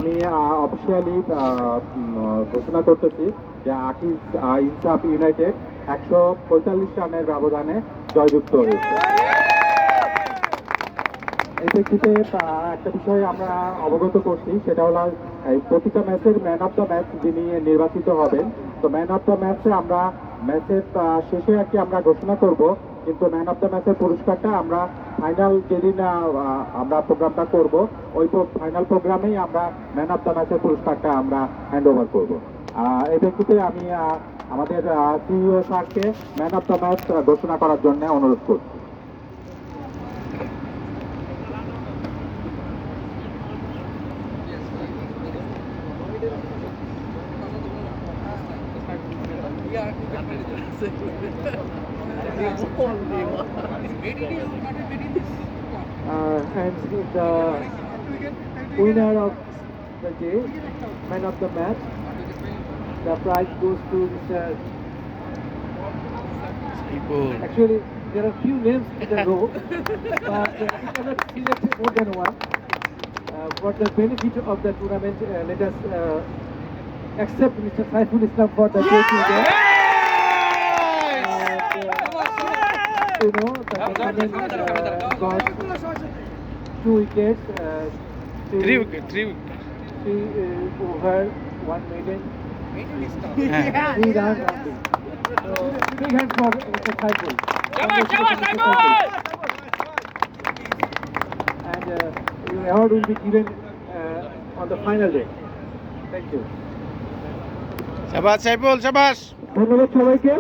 আমি অফিসিয়ালি ঘোষণা করতেছি যে আকিজ ইনসাফ ইউনাইটেড 145 রানের ব্যবধানে জয়যুক্ত হয়েছে। এই প্রেক্ষিতে একটা বিষয়ে আমরা অবগত করছি, সেটা হলো এই প্রতিটা ম্যাচের ম্যান অফ দ্য ম্যাচ যিনি নির্বাচিত হবেন। তো ম্যান অফ দ্য ম্যাচে আমরা ম্যাচের শেষে আর কি আমরা ঘোষণা করব, কিন্তু ম্যান অফ দ্য ম্যাচের পুরস্কারটা আমরা ফাইনাল যেদিন আমরা প্রোগ্রামটা করব, ওই ফাইনাল প্রোগ্রামেই আমরা ম্যান অফ দ্য ম্যাচের পুরস্কারটা আমরা হ্যান্ড ওভার করবো। এই প্রেক্ষিতে আমি আমাদের সিইও স্যারকে ম্যান অফ দ্য ম্যাচ ঘোষণা করার জন্য অনুরোধ করছি। And the winner of the day, man of the match, the prize goes to Mr. Actually, there are few names in the row, but we cannot select more than one. For the benefit of the tournament, let us accept Mr. Saiful Islam for the day today. You know, the tournament got 2 wickets, three wicket. 3 over 1 maiden, 3 runs only. So, big hand for Mr. Saiful. And your award will be given on the final day. Thank you. Shabash Saiful, shabash. ধন্যবাদ সবাইকে।